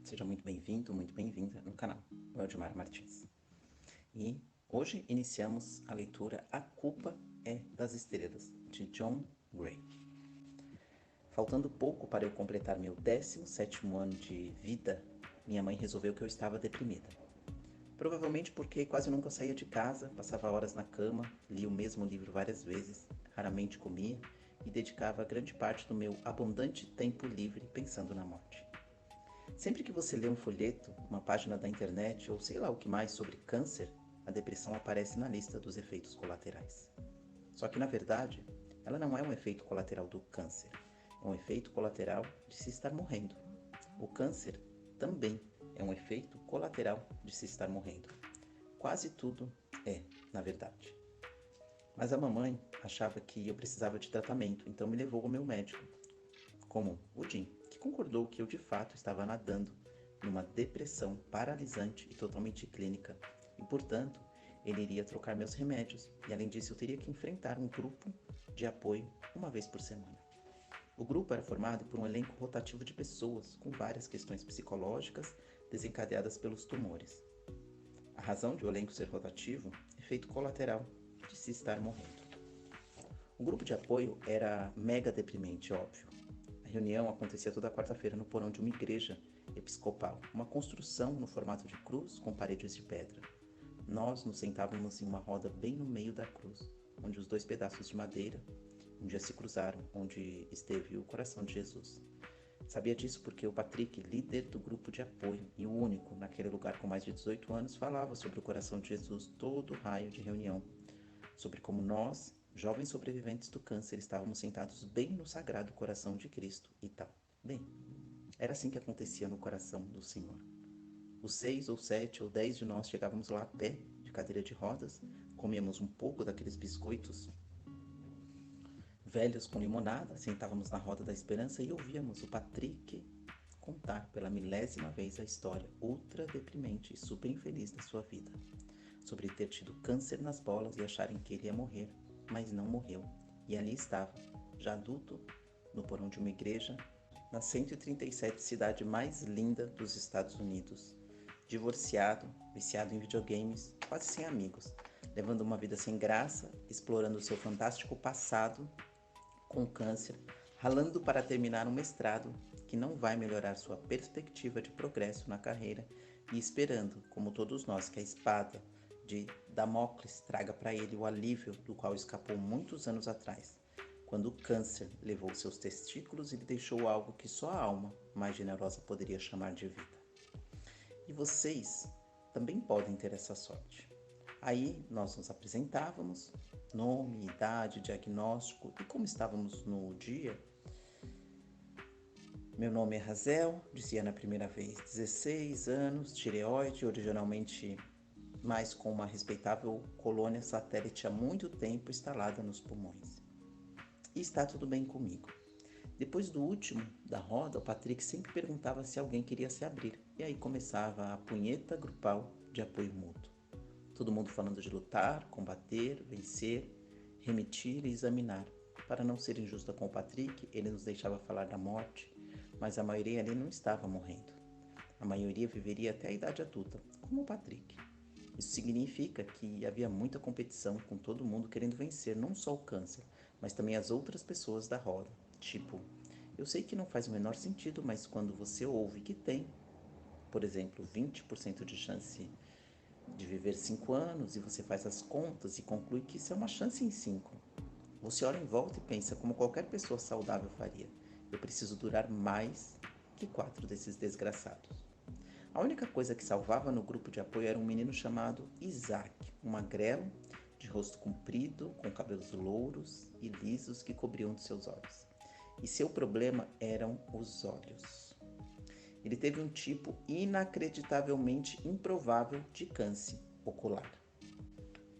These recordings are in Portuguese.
Seja muito bem-vindo, muito bem-vinda no canal Eldmar Martins. E hoje iniciamos a leitura A Culpa é das Estrelas, de John Gray. Faltando pouco para eu completar meu 17º ano de vida, minha mãe resolveu que eu estava deprimida. Provavelmente porque quase nunca saía de casa, passava horas na cama, lia o mesmo livro várias vezes, raramente comia e dedicava grande parte do meu abundante tempo livre pensando na morte. Sempre que você lê um folheto, uma página da internet ou sei lá o que mais sobre câncer, a depressão aparece na lista dos efeitos colaterais. Só que na verdade, ela não é um efeito colateral do câncer, é um efeito colateral de se estar morrendo. O câncer também é um efeito colateral de se estar morrendo. Quase tudo é, na verdade. Mas a mamãe achava que eu precisava de tratamento, então me levou ao meu médico comum, o Jim, que concordou que eu de fato estava nadando numa depressão paralisante e totalmente clínica, e portanto ele iria trocar meus remédios, e além disso eu teria que enfrentar um grupo de apoio uma vez por semana. O grupo era formado por um elenco rotativo de pessoas com várias questões psicológicas desencadeadas pelos tumores. A razão de o elenco ser rotativo é efeito colateral de se estar morrendo. O grupo de apoio era mega deprimente, óbvio. A reunião acontecia toda quarta-feira no porão de uma igreja episcopal, uma construção no formato de cruz com paredes de pedra. Nós nos sentávamos em uma roda bem no meio da cruz, onde os dois pedaços de madeira um dia se cruzaram, onde esteve o coração de Jesus. Sabia disso porque o Patrick, líder do grupo de apoio e o único naquele lugar com mais de 18 anos, falava sobre o coração de Jesus todo o raio de reunião, sobre como nós, jovens sobreviventes do câncer, estávamos sentados bem no sagrado coração de Cristo e tal. Bem, era assim que acontecia no coração do Senhor. Os 6 ou 7 ou 10 de nós chegávamos lá a pé, de cadeira de rodas, comíamos um pouco daqueles biscoitos velhos com limonada, sentávamos na roda da esperança e ouvíamos o Patrick contar pela milésima vez a história ultra deprimente e super infeliz da sua vida, sobre ter tido câncer nas bolas e acharem que ele ia morrer, mas não morreu, e ali estava, já adulto, no porão de uma igreja, na 137 cidade mais linda dos Estados Unidos, divorciado, viciado em videogames, quase sem amigos, levando uma vida sem graça, explorando seu fantástico passado com câncer, ralando para terminar um mestrado que não vai melhorar sua perspectiva de progresso na carreira e esperando, como todos nós, que a espada de Damocles traga para ele o alívio do qual escapou muitos anos atrás, quando o câncer levou seus testículos e lhe deixou algo que só a alma mais generosa poderia chamar de vida. E vocês também podem ter essa sorte. Aí nós nos apresentávamos, nome, idade, diagnóstico e como estávamos no dia. Meu nome é Razel, dizia na primeira vez, 16 anos, tireoide, originalmente mas com uma respeitável colônia satélite há muito tempo instalada nos pulmões. E está tudo bem comigo. Depois do último da roda, o Patrick sempre perguntava se alguém queria se abrir, e aí começava a punheta grupal de apoio mútuo. Todo mundo falando de lutar, combater, vencer, remitir e examinar. Para não ser injusta com o Patrick, ele nos deixava falar da morte, mas a maioria ali não estava morrendo. A maioria viveria até a idade adulta, como o Patrick. Isso significa que havia muita competição com todo mundo querendo vencer não só o câncer, mas também as outras pessoas da roda. Tipo, eu sei que não faz o menor sentido, mas quando você ouve que tem, por exemplo, 20% de chance de viver 5 anos e você faz as contas e conclui que isso é uma chance em 5. Você olha em volta e pensa como qualquer pessoa saudável faria. Eu preciso durar mais que 4 desses desgraçados. A única coisa que salvava no grupo de apoio era um menino chamado Isaac, um magrelo, de rosto comprido, com cabelos louros e lisos que cobriam de seus olhos. E seu problema eram os olhos. Ele teve um tipo inacreditavelmente improvável de câncer ocular.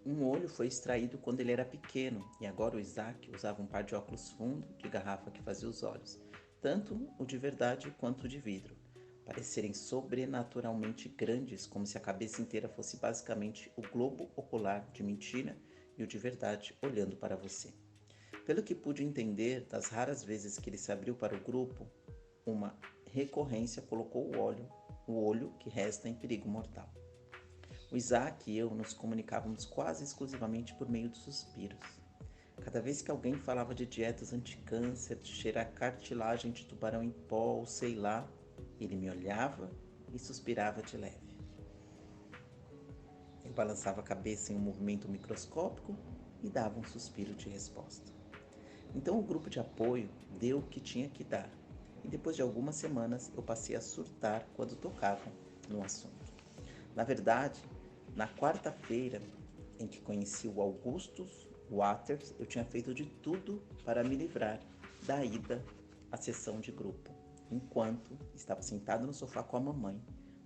Um olho foi extraído quando ele era pequeno e agora o Isaac usava um par de óculos fundo de garrafa que fazia os olhos, tanto o de verdade quanto o de vidro, parecerem sobrenaturalmente grandes, como se a cabeça inteira fosse basicamente o globo ocular de mentira e o de verdade olhando para você. Pelo que pude entender, das raras vezes que ele se abriu para o grupo, uma recorrência colocou o olho que resta em perigo mortal. O Isaac e eu nos comunicávamos quase exclusivamente por meio de suspiros. Cada vez que alguém falava de dietas anticâncer, de cheirar cartilagem de tubarão em pó ou sei lá, ele me olhava e suspirava de leve. Eu balançava a cabeça em um movimento microscópico e dava um suspiro de resposta. Então o grupo de apoio deu o que tinha que dar, e depois de algumas semanas eu passei a surtar quando tocavam no assunto. Na verdade, na quarta-feira em que conheci o Augustus Waters, eu tinha feito de tudo para me livrar da ida à sessão de grupo, enquanto estava sentado no sofá com a mamãe,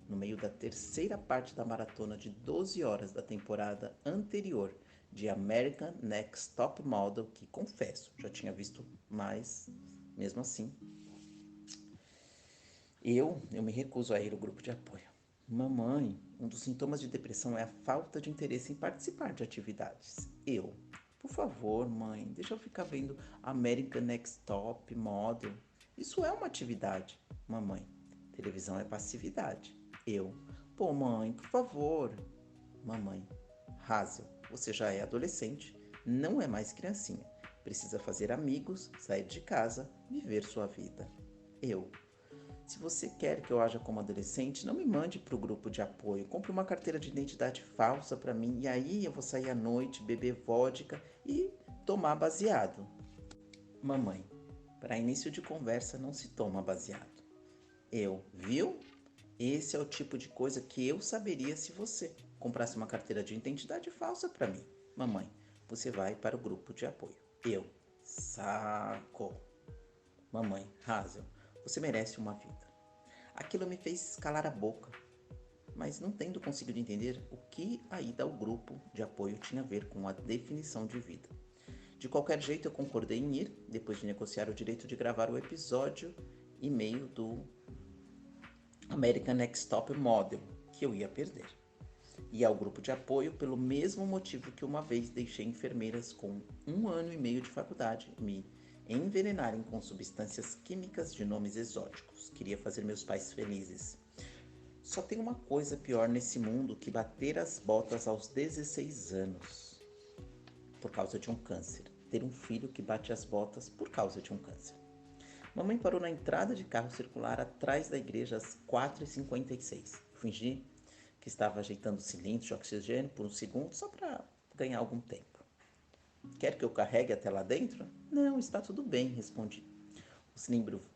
no meio da terceira parte da maratona de 12 horas da temporada anterior de American Next Top Model, que, confesso, já tinha visto mais, mesmo assim. Eu me recuso a ir ao grupo de apoio. Mamãe, um dos sintomas de depressão é a falta de interesse em participar de atividades. Por favor, mãe, deixa eu ficar vendo American Next Top Model. Isso é uma atividade. Mamãe, televisão é passividade. Pô, mãe, por favor. Mamãe, Hazel, você já é adolescente, não é mais criancinha. Precisa fazer amigos, sair de casa, viver sua vida. Se você quer que eu haja como adolescente, não me mande para o grupo de apoio. Compre uma carteira de identidade falsa para mim e aí eu vou sair à noite, beber vodka e tomar baseado. Mamãe, para início de conversa não se toma baseado. Viu? Esse é o tipo de coisa que eu saberia se você comprasse uma carteira de identidade falsa para mim. Mamãe, você vai para o grupo de apoio. Saco. Mamãe, Hazel, você merece uma vida. Aquilo me fez calar a boca, mas não tendo conseguido entender o que a ida ao grupo de apoio tinha a ver com a definição de vida. De qualquer jeito, eu concordei em ir, depois de negociar o direito de gravar o episódio e meio do American Next Top Model, que eu ia perder. E ao grupo de apoio pelo mesmo motivo que uma vez deixei enfermeiras com 1 ano e meio de faculdade me envenenarem com substâncias químicas de nomes exóticos. Queria fazer meus pais felizes. Só tem uma coisa pior nesse mundo que bater as botas aos 16 anos por causa de um câncer. Ter um filho que bate as botas por causa de um câncer. Mamãe parou na entrada de carro circular atrás da igreja às 4h56. Fingi que estava ajeitando o cilindro de oxigênio por um segundo só para ganhar algum tempo. Quer que eu carregue até lá dentro? Não, está tudo bem, respondi. O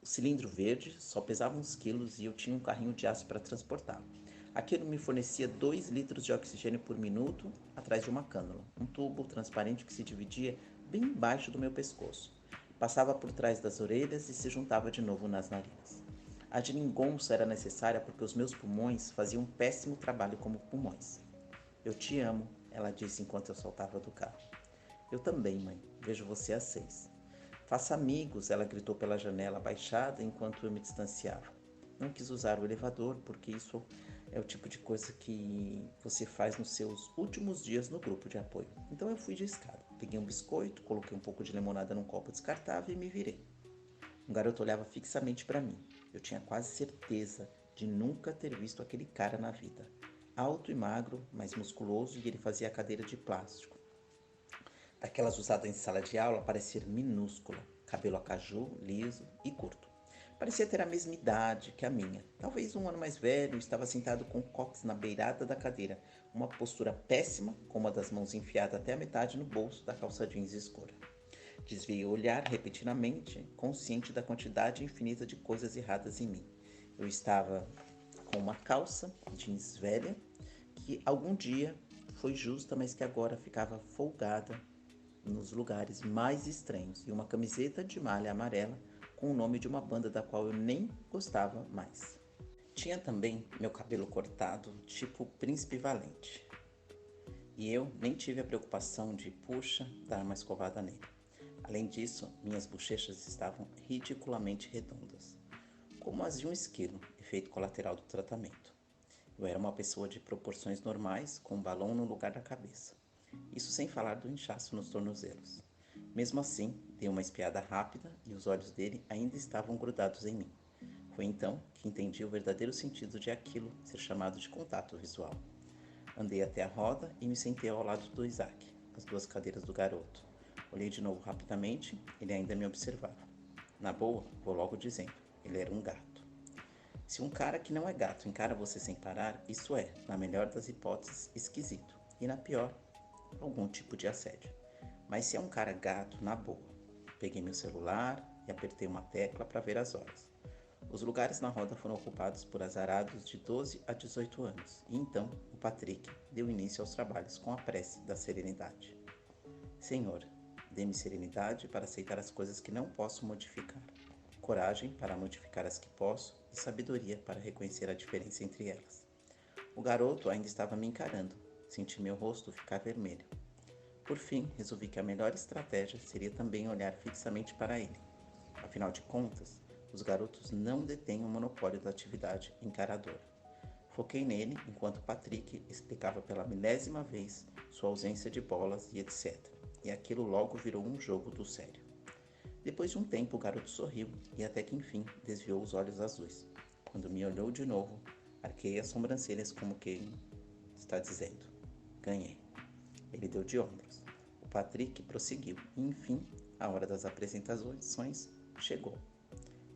cilindro verde só pesava uns quilos e eu tinha um carrinho de aço para transportá-lo. Aquilo me fornecia 2 litros de oxigênio por minuto atrás de uma cânula, um tubo transparente que se dividia bem embaixo do meu pescoço. Passava por trás das orelhas e se juntava de novo nas narinas. A geringonça era necessária porque os meus pulmões faziam um péssimo trabalho como pulmões. Eu te amo, ela disse enquanto eu saltava do carro. Eu também, mãe. Vejo você às 6. Faça amigos, ela gritou pela janela abaixada enquanto eu me distanciava. Não quis usar o elevador porque isso é o tipo de coisa que você faz nos seus últimos dias no grupo de apoio. Então eu fui de escada. Peguei um biscoito, coloquei um pouco de limonada num copo descartável e me virei. Um garoto olhava fixamente para mim. Eu tinha quase certeza de nunca ter visto aquele cara na vida. Alto e magro, mas musculoso, e ele fazia a cadeira de plástico. Daquelas usadas em sala de aula, parecia minúscula, cabelo a caju, liso e curto. Parecia ter a mesma idade que a minha, talvez 1 ano mais velho, e estava sentado com o cóccix na beirada da cadeira, uma postura péssima, com uma das mãos enfiada até a metade no bolso da calça jeans escura. Desviei o olhar repetidamente, consciente da quantidade infinita de coisas erradas em mim. Eu estava com uma calça jeans velha, que algum dia foi justa, mas que agora ficava folgada nos lugares mais estranhos, e uma camiseta de malha amarela com o nome de uma banda da qual eu nem gostava mais. Tinha também meu cabelo cortado, tipo Príncipe Valente. E eu nem tive a preocupação de, dar uma escovada nele. Além disso, minhas bochechas estavam ridiculamente redondas, como as de um esquilo, efeito colateral do tratamento. Eu era uma pessoa de proporções normais, com um balão no lugar da cabeça. Isso sem falar do inchaço nos tornozelos. Mesmo assim, dei uma espiada rápida e os olhos dele ainda estavam grudados em mim. Foi então que entendi o verdadeiro sentido de aquilo ser chamado de contato visual. Andei até a roda e me sentei ao lado do Isaac, as duas cadeiras do garoto. Olhei de novo rapidamente, ele ainda me observava. Na boa, vou logo dizendo, ele era um gato. Se um cara que não é gato encara você sem parar, isso é, na melhor das hipóteses, esquisito. E na pior, algum tipo de assédio. Mas se é um cara gato, na boa. Peguei meu celular e apertei uma tecla para ver as horas. Os lugares na roda foram ocupados por azarados de 12 a 18 anos, e então o Patrick deu início aos trabalhos com a prece da serenidade. Senhor, dê-me serenidade para aceitar as coisas que não posso modificar, coragem para modificar as que posso e sabedoria para reconhecer a diferença entre elas. O garoto ainda estava me encarando, senti meu rosto ficar vermelho. Por fim, resolvi que a melhor estratégia seria também olhar fixamente para ele. Afinal de contas, os garotos não detêm o monopólio da atividade encaradora. Foquei nele enquanto Patrick explicava pela milésima vez sua ausência de bolas e etc. E aquilo logo virou um jogo do sério. Depois de um tempo, o garoto sorriu e até que enfim desviou os olhos azuis. Quando me olhou de novo, arquei as sobrancelhas como quem está dizendo: ganhei. Ele deu de ombros. O Patrick prosseguiu e enfim, a hora das apresentações chegou.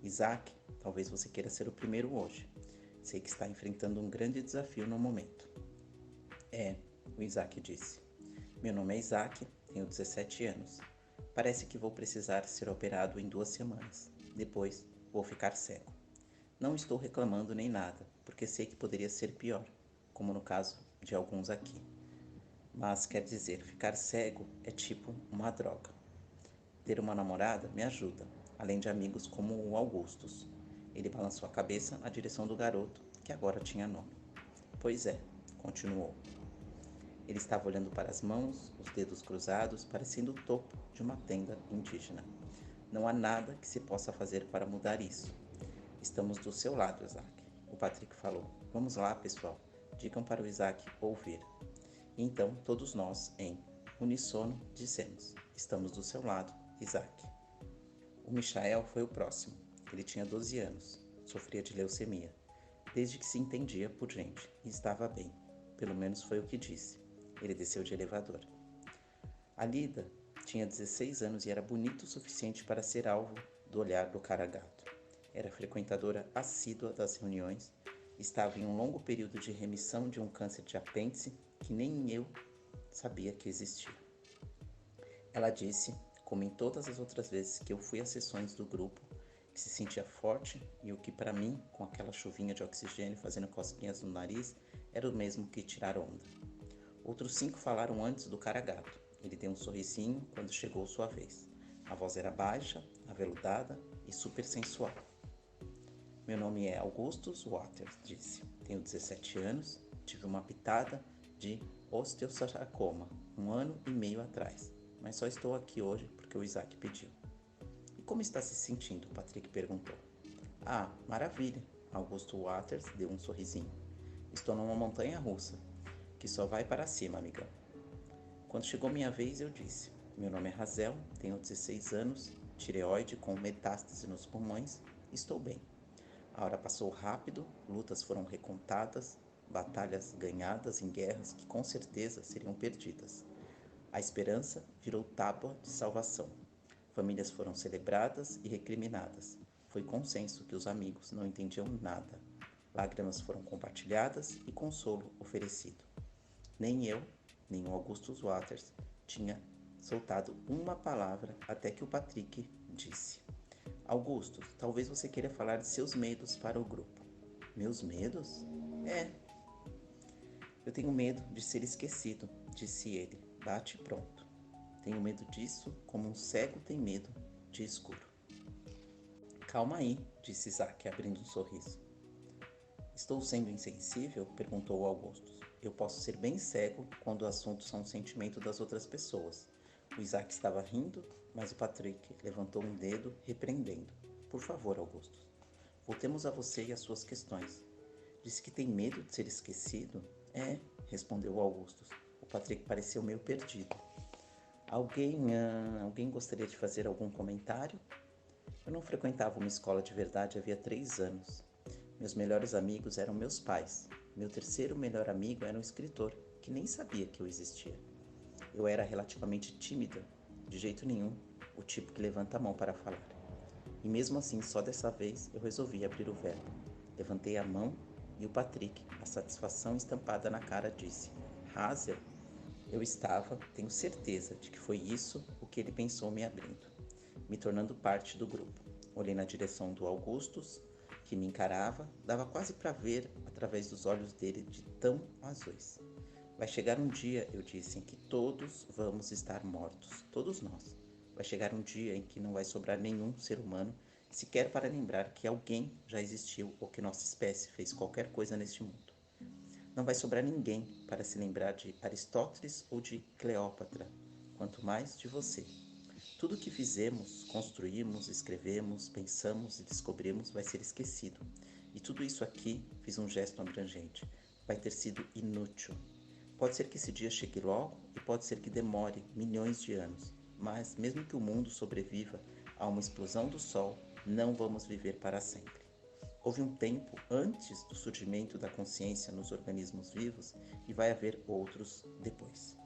Isaac, talvez você queira ser o primeiro hoje. Sei que está enfrentando um grande desafio no momento. O Isaac disse. Meu nome é Isaac, tenho 17 anos. Parece que vou precisar ser operado em 2 semanas. Depois, vou ficar cego. Não estou reclamando nem nada, porque sei que poderia ser pior, como no caso de alguns aqui. Mas quer dizer, ficar cego é tipo uma droga. Ter uma namorada me ajuda, além de amigos como o Augustus. Ele balançou a cabeça na direção do garoto, que agora tinha nome. Pois é, continuou. Ele estava olhando para as mãos, os dedos cruzados, parecendo o topo de uma tenda indígena. Não há nada que se possa fazer para mudar isso. Estamos do seu lado, Isaac. O Patrick falou. Vamos lá, pessoal. Digam para o Isaac ouvir. E então, todos nós, em uníssono, dissemos. Estamos do seu lado, Isaac. O Michael foi o próximo. Ele tinha 12 anos. Sofria de leucemia. Desde que se entendia por gente. E estava bem. Pelo menos foi o que disse. Ele desceu de elevador. A Lida tinha 16 anos e era bonita o suficiente para ser alvo do olhar do cara gato. Era frequentadora assídua das reuniões, estava em um longo período de remissão de um câncer de apêndice que nem eu sabia que existia. Ela disse, como em todas as outras vezes que eu fui às sessões do grupo, que se sentia forte e o que para mim, com aquela chuvinha de oxigênio fazendo cosquinhas no nariz, era o mesmo que tirar onda. Outros 5 falaram antes do cara gato. Ele deu um sorrisinho quando chegou sua vez. A voz era baixa, aveludada e super sensual. Meu nome é Augustus Waters, disse. Tenho 17 anos, tive uma pitada de osteosarcoma 1 ano e meio atrás, mas só estou aqui hoje porque o Isaac pediu. E como está se sentindo? Patrick perguntou. Ah, maravilha, Augusto Waters deu um sorrisinho. Estou numa montanha russa, que só vai para cima, amigão. Quando chegou minha vez, eu disse, meu nome é Razel, tenho 16 anos, tireoide com metástase nos pulmões, estou bem. A hora passou rápido, lutas foram recontadas, batalhas ganhadas em guerras que com certeza seriam perdidas. A esperança virou tábua de salvação. Famílias foram celebradas e recriminadas. Foi consenso que os amigos não entendiam nada. Lágrimas foram compartilhadas e consolo oferecido. Nem eu, nem o Augustus Waters tinha soltado uma palavra até que o Patrick disse. Augustus, talvez você queira falar de seus medos para o grupo. Meus medos? Eu tenho medo de ser esquecido, disse ele. Bate pronto. Tenho medo disso como um cego tem medo de escuro. Calma aí, disse Isaac, abrindo um sorriso. Estou sendo insensível? Perguntou Augustus. Eu posso ser bem cego quando o assunto são o sentimento das outras pessoas. O Isaac estava rindo, mas o Patrick levantou um dedo, repreendendo. Por favor, Augustus, voltemos a você e às suas questões. Disse que tem medo de ser esquecido? Respondeu Augustus. O Patrick pareceu meio perdido. Alguém gostaria de fazer algum comentário? Eu não frequentava uma escola de verdade havia 3 anos. Meus melhores amigos eram meus pais. Meu terceiro melhor amigo era um escritor, que nem sabia que eu existia. Eu era relativamente tímida, de jeito nenhum, o tipo que levanta a mão para falar. E mesmo assim, só dessa vez, eu resolvi abrir o verbo. Levantei a mão e o Patrick, a satisfação estampada na cara, disse: Hazel? Eu estava, tenho certeza de que foi isso o que ele pensou me abrindo, me tornando parte do grupo. Olhei na direção do Augustus, que me encarava, dava quase para ver através dos olhos dele de tão azuis. Vai chegar um dia, eu disse, em que todos vamos estar mortos, todos nós. Vai chegar um dia em que não vai sobrar nenhum ser humano, sequer para lembrar que alguém já existiu ou que nossa espécie fez qualquer coisa neste mundo. Não vai sobrar ninguém para se lembrar de Aristóteles ou de Cleópatra, quanto mais de você. Tudo o que fizemos, construímos, escrevemos, pensamos e descobrimos vai ser esquecido. E tudo isso aqui, fiz um gesto abrangente, vai ter sido inútil. Pode ser que esse dia chegue logo e pode ser que demore milhões de anos, mas mesmo que o mundo sobreviva a uma explosão do Sol, não vamos viver para sempre. Houve um tempo antes do surgimento da consciência nos organismos vivos e vai haver outros depois.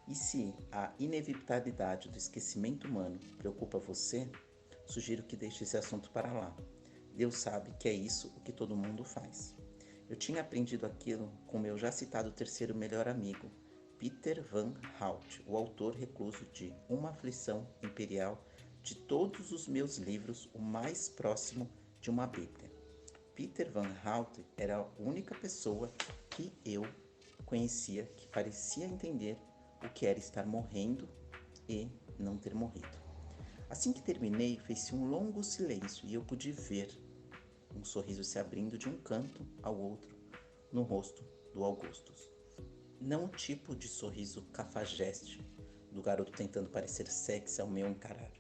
E se a inevitabilidade do esquecimento humano preocupa você, sugiro que deixe esse assunto para lá. Deus sabe que é isso o que todo mundo faz. Eu tinha aprendido aquilo com meu já citado terceiro melhor amigo, Peter Van Hout, o autor recluso de Uma Aflição Imperial, de todos os meus livros, o mais próximo de uma Bíblia. Peter Van Hout era a única pessoa que eu conhecia que parecia entender o que era estar morrendo e não ter morrido. Assim que terminei, fez-se um longo silêncio e eu pude ver um sorriso se abrindo de um canto ao outro no rosto do Augustus. Não o tipo de sorriso cafajeste do garoto tentando parecer sexy ao meu encarar,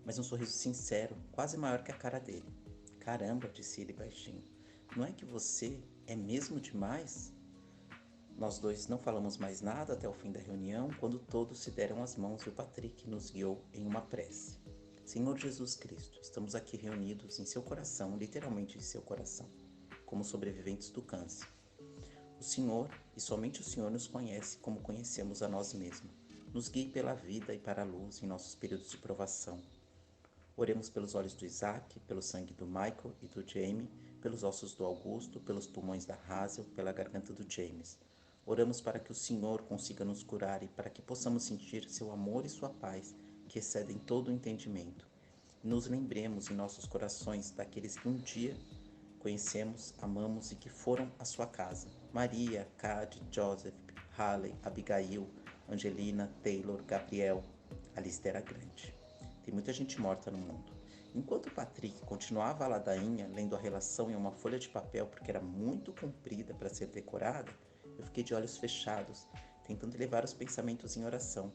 mas um sorriso sincero, quase maior que a cara dele. Caramba, disse ele baixinho, não é que você é mesmo demais? Nós dois não falamos mais nada até o fim da reunião, quando todos se deram as mãos e o Patrick nos guiou em uma prece. Senhor Jesus Cristo, estamos aqui reunidos em seu coração, literalmente em seu coração, como sobreviventes do câncer. O Senhor, e somente o Senhor, nos conhece como conhecemos a nós mesmos. Nos guie pela vida e para a luz em nossos períodos de provação. Oremos pelos olhos do Isaac, pelo sangue do Michael e do Jamie, pelos ossos do Augusto, pelos pulmões da Hazel, pela garganta do James. Oramos para que o Senhor consiga nos curar e para que possamos sentir seu amor e sua paz, que excedem todo o entendimento. Nos lembremos em nossos corações daqueles que um dia conhecemos, amamos e que foram à sua casa. Maria, Cade, Joseph, Halley, Abigail, Angelina, Taylor, Gabriel. A lista era grande. Tem muita gente morta no mundo. Enquanto Patrick continuava a ladainha, lendo a relação em uma folha de papel porque era muito comprida para ser decorada, eu fiquei de olhos fechados, tentando levar os pensamentos em oração.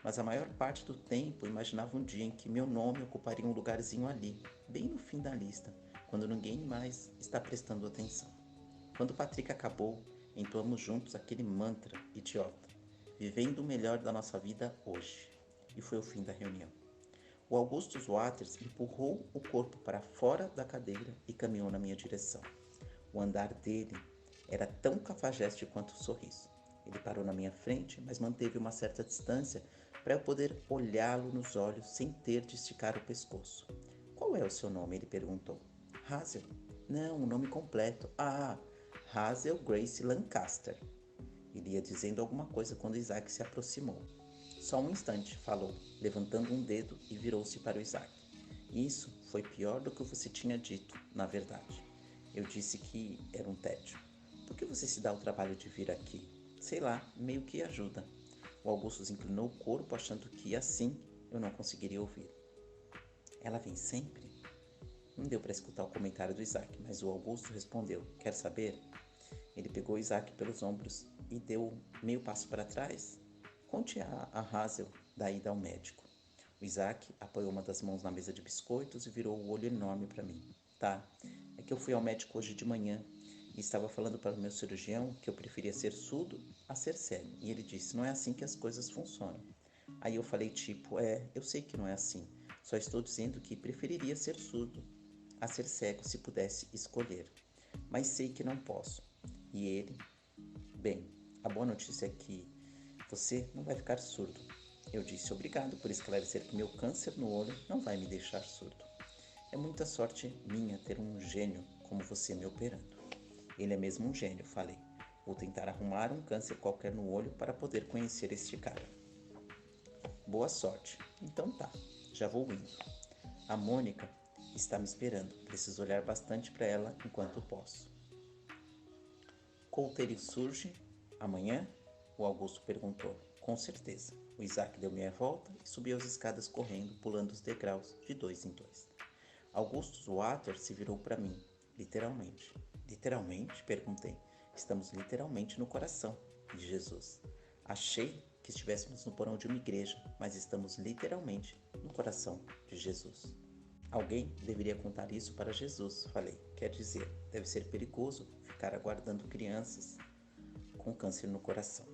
Mas a maior parte do tempo imaginava um dia em que meu nome ocuparia um lugarzinho ali, bem no fim da lista, quando ninguém mais está prestando atenção. Quando Patrick acabou, entoamos juntos aquele mantra idiota, vivendo o melhor da nossa vida hoje. E foi o fim da reunião. O Augustus Waters empurrou o corpo para fora da cadeira e caminhou na minha direção. O andar dele era tão cafajeste quanto o sorriso. Ele parou na minha frente, mas manteve uma certa distância para eu poder olhá-lo nos olhos sem ter de esticar o pescoço. Qual é o seu nome? Ele perguntou. Hazel. Não, o nome completo. Ah, Hazel Grace Lancaster. Ele ia dizendo alguma coisa quando Isaac se aproximou. Só um instante, falou, levantando um dedo e virou-se para o Isaac. Isso foi pior do que você tinha dito, na verdade. Eu disse que era um tédio. Por que você se dá o trabalho de vir aqui? Sei lá, meio que ajuda. O Augustus inclinou o corpo, achando que assim eu não conseguiria ouvir. Ela vem sempre? Não deu para escutar o comentário do Isaac, mas o Augusto respondeu, quer saber? Ele pegou Isaac pelos ombros e deu meio passo para trás. Conte a Hazel da ida ao médico. O Isaac apoiou uma das mãos na mesa de biscoitos e virou o olho enorme para mim. Tá, é que eu fui ao médico hoje de manhã e estava falando para o meu cirurgião que eu preferia ser surdo a ser cego. E ele disse, não é assim que as coisas funcionam. Aí eu falei tipo, eu sei que não é assim, Só estou dizendo que preferiria ser surdo a ser cego se pudesse escolher. Mas sei que não posso. E ele, bem, a boa notícia é que você não vai ficar surdo. Eu disse obrigado por esclarecer que meu câncer no olho não vai me deixar surdo. É muita sorte minha ter um gênio como você me operando. Ele é mesmo um gênio, falei. Vou tentar arrumar um câncer qualquer no olho para poder conhecer este cara. Boa sorte. Então tá, já vou indo. A Mônica está me esperando. Preciso olhar bastante para ela enquanto posso. Couteiro surge amanhã? O Augusto perguntou. Com certeza. O Isaac deu meia volta e subiu as escadas correndo, pulando os degraus de dois em dois. Augustus Water se virou para mim, literalmente. Literalmente? Perguntei. Estamos literalmente no coração de Jesus. Achei que estivéssemos no porão de uma igreja, mas estamos literalmente no coração de Jesus. Alguém deveria contar isso para Jesus, falei. Quer dizer, deve ser perigoso ficar aguardando crianças com câncer no coração.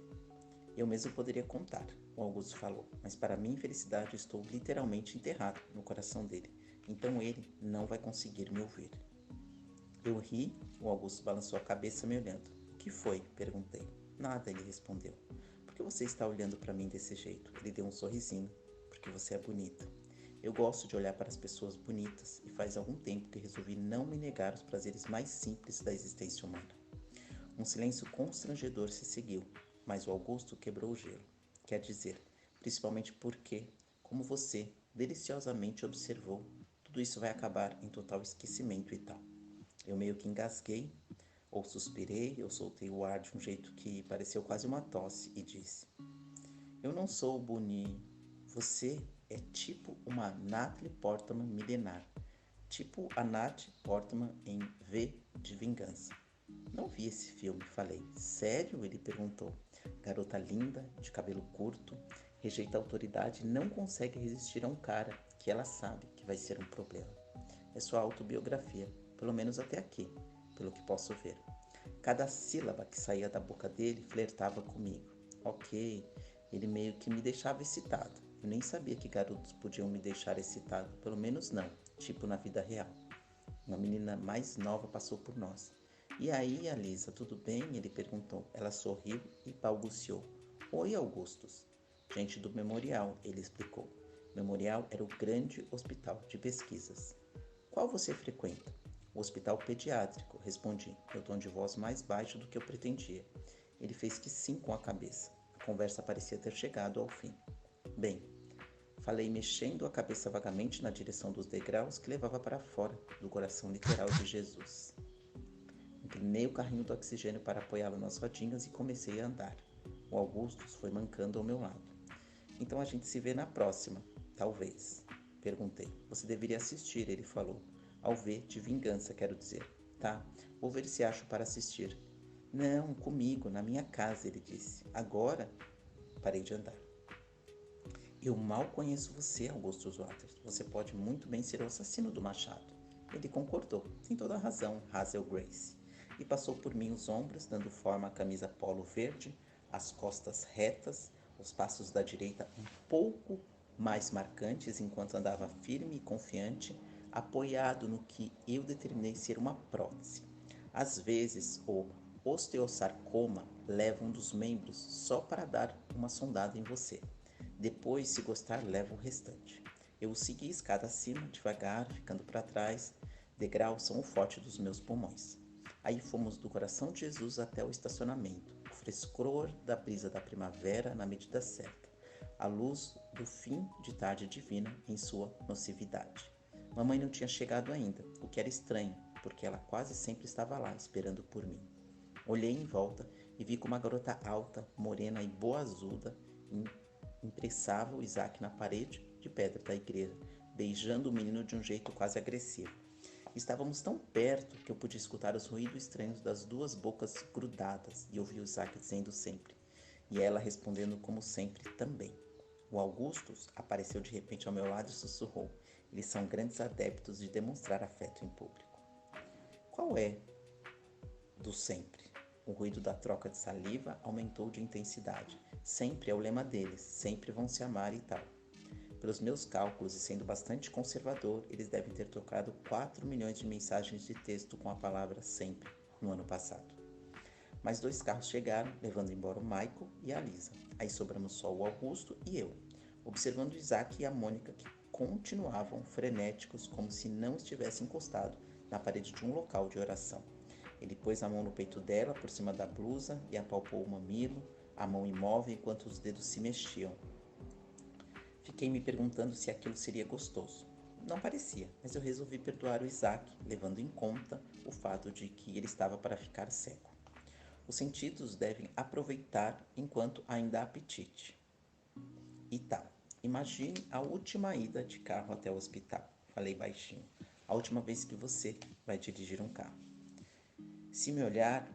Eu mesmo poderia contar, o Augusto falou, mas para minha infelicidade estou literalmente enterrado no coração dele, então ele não vai conseguir me ouvir. Eu ri, o Augusto balançou a cabeça me olhando. O que foi? Perguntei. Nada, ele respondeu. Por que você está olhando para mim desse jeito? Ele deu um sorrisinho. Porque você é bonita. Eu gosto de olhar para as pessoas bonitas e faz algum tempo que resolvi não me negar os prazeres mais simples da existência humana. Um silêncio constrangedor se seguiu, mas o Augusto quebrou o gelo. Quer dizer, principalmente porque, como você deliciosamente observou, tudo isso vai acabar em total esquecimento e tal. Eu meio que engasguei, ou suspirei, ou soltei o ar de um jeito que pareceu quase uma tosse e disse: Eu não sou bonito. Você é tipo uma Natalie Portman milenar. Tipo a Nat Portman em V de Vingança. Não vi esse filme, falei. Sério? Ele perguntou. Garota linda, de cabelo curto, rejeita a autoridade e não consegue resistir a um cara que ela sabe que vai ser um problema. É sua autobiografia, pelo menos até aqui, pelo que posso ver. Cada sílaba que saía da boca dele flertava comigo. Ok, ele meio que me deixava excitado. Eu nem sabia que garotos podiam me deixar excitado, pelo menos não, tipo na vida real. Uma menina mais nova passou por nós. E aí, Alisa, tudo bem? Ele perguntou. Ela sorriu e balbuciou. Oi, Augustus. Gente do Memorial, ele explicou. Memorial era o grande hospital de pesquisas. Qual você frequenta? O hospital pediátrico, respondi, meu tom de voz mais baixo do que eu pretendia. Ele fez que sim com a cabeça. A conversa parecia ter chegado ao fim. Bem, falei mexendo a cabeça vagamente na direção dos degraus que levava para fora do coração literal de Jesus. Inclinei o carrinho do oxigênio para apoiá-lo nas rodinhas e comecei a andar. O Augustus foi mancando ao meu lado. Então a gente se vê na próxima, talvez. Perguntei. Você deveria assistir, ele falou. Ao V de Vingança, quero dizer. Tá, vou ver se acho para assistir. Não, comigo, na minha casa, ele disse. Agora, parei de andar. Eu mal conheço você, Augustus Waters. Você pode muito bem ser o assassino do machado. Ele concordou. Tem toda a razão, Hazel Grace. E passou por mim os ombros, dando forma à camisa polo verde, as costas retas, os passos da direita um pouco mais marcantes enquanto andava firme e confiante, apoiado no que eu determinei ser uma prótese. Às vezes, o osteosarcoma leva um dos membros só para dar uma sondada em você. Depois, se gostar, leva o restante. Eu o segui escada acima, devagar, ficando para trás. Degraus são o forte dos meus pulmões. Aí fomos do coração de Jesus até o estacionamento, o frescor da brisa da primavera na medida certa, a luz do fim de tarde divina em sua nocividade. Mamãe não tinha chegado ainda, o que era estranho, porque ela quase sempre estava lá, esperando por mim. Olhei em volta e vi que uma garota alta, morena e boazuda impressava o Isaac na parede de pedra da igreja, beijando o menino de um jeito quase agressivo. Estávamos tão perto que eu podia escutar os ruídos estranhos das duas bocas grudadas e ouvir o Isaac dizendo sempre, e ela respondendo como sempre também. O Augustus apareceu de repente ao meu lado e sussurrou. Eles são grandes adeptos de demonstrar afeto em público. Qual é do sempre? O ruído da troca de saliva aumentou de intensidade. Sempre é o lema deles, sempre vão se amar e tal. Pelos meus cálculos e sendo bastante conservador, eles devem ter trocado 4 milhões de mensagens de texto com a palavra sempre no ano passado. Mais 2 carros chegaram, levando embora o Michael e a Lisa. Aí sobramos só o Augusto e eu, observando Isaac e a Mônica, que continuavam frenéticos como se não estivessem encostados na parede de um local de oração. Ele pôs a mão no peito dela, por cima da blusa, e apalpou o mamilo, a mão imóvel enquanto os dedos se mexiam. Fiquei me perguntando se aquilo seria gostoso. Não parecia, mas eu resolvi perdoar o Isaac, levando em conta o fato de que ele estava para ficar cego. Os sentidos devem aproveitar enquanto ainda há apetite. E tá, imagine a última ida de carro até o hospital. Falei baixinho. A última vez que você vai dirigir um carro. Se me olhar,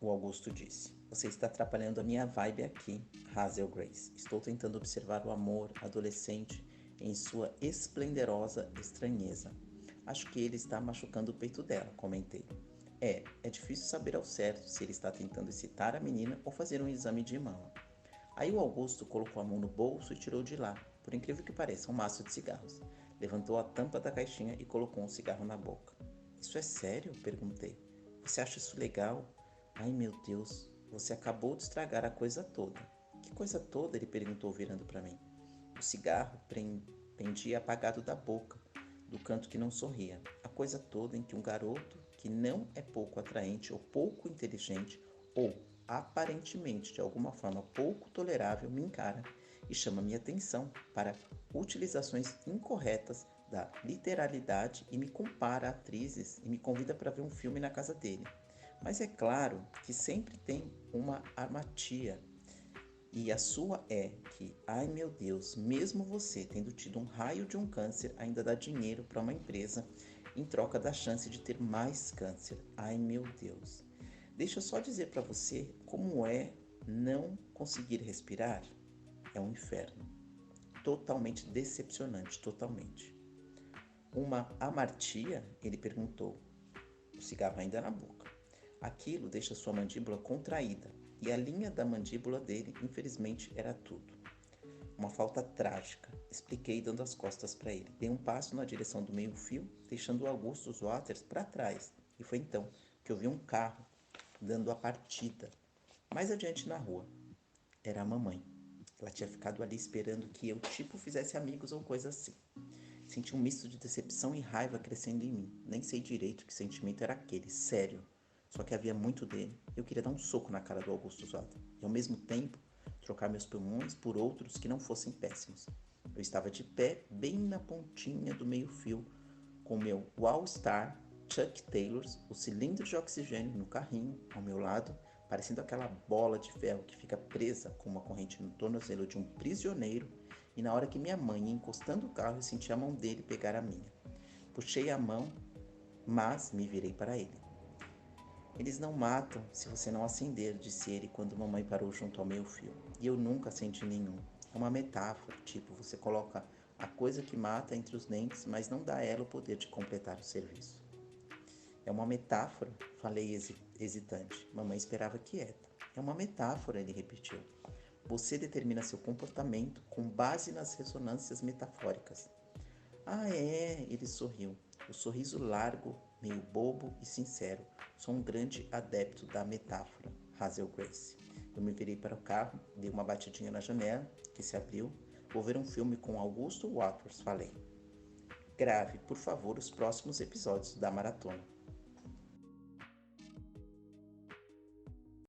o Augusto disse, você está atrapalhando a minha vibe aqui, Hazel Grace. Estou tentando observar o amor adolescente em sua esplendorosa estranheza. Acho que ele está machucando o peito dela, comentei. É difícil saber ao certo se ele está tentando excitar a menina ou fazer um exame de mama. Aí o Augusto colocou a mão no bolso e tirou de lá, por incrível que pareça, um maço de cigarros. Levantou a tampa da caixinha e colocou um cigarro na boca. Isso é sério? Perguntei. Você acha isso legal? Ai meu Deus, você acabou de estragar a coisa toda. Que coisa toda? Ele perguntou virando para mim. O cigarro pendia apagado da boca, do canto que não sorria. A coisa toda em que um garoto que não é pouco atraente ou pouco inteligente ou aparentemente de alguma forma pouco tolerável me encara e chama minha atenção para utilizações incorretas da literalidade e me compara a atrizes e me convida para ver um filme na casa dele. Mas é claro que sempre tem uma armadilha. E a sua é que, ai meu Deus, mesmo você tendo tido um raio de um câncer, ainda dá dinheiro para uma empresa em troca da chance de ter mais câncer. Ai meu Deus. Deixa eu só dizer para você como é não conseguir respirar. É um inferno. Totalmente decepcionante, totalmente. Uma amartia? Ele perguntou, o cigarro ainda na boca. Aquilo deixa sua mandíbula contraída, e a linha da mandíbula dele, infelizmente, era tudo. Uma falta trágica, expliquei dando as costas para ele. Dei um passo na direção do meio-fio, deixando o Augustus Waters para trás, e foi então que eu vi um carro dando a partida. Mais adiante na rua, era a mamãe. Ela tinha ficado ali esperando que eu, fizesse amigos ou coisa assim. Senti um misto de decepção e raiva crescendo em mim. Nem sei direito que sentimento era aquele, sério. Só que havia muito dele. Eu queria dar um soco na cara do Augusto Zota. E ao mesmo tempo, trocar meus pulmões por outros que não fossem péssimos. Eu estava de pé, bem na pontinha do meio-fio, com meu All Star Chuck Taylors, o cilindro de oxigênio no carrinho, ao meu lado, parecendo aquela bola de ferro que fica presa com uma corrente no tornozelo de um prisioneiro, e na hora que minha mãe ia encostando o carro, eu senti a mão dele pegar a minha. Puxei a mão, mas me virei para ele. Eles não matam se você não acender, disse ele quando mamãe parou junto ao meio-fio. E eu nunca acendi nenhum. É uma metáfora, tipo, você coloca a coisa que mata entre os dentes, mas não dá a ela o poder de completar o serviço. É uma metáfora, falei hesitante. Mamãe esperava quieta. É uma metáfora, ele repetiu. Você determina seu comportamento com base nas ressonâncias metafóricas. Ah, é, ele sorriu. O sorriso largo, meio bobo e sincero. Sou um grande adepto da metáfora, Hazel Grace. Eu me virei para o carro, dei uma batidinha na janela, que se abriu. Vou ver um filme com Augusto Waters, falei. Grave, por favor, os próximos episódios da maratona.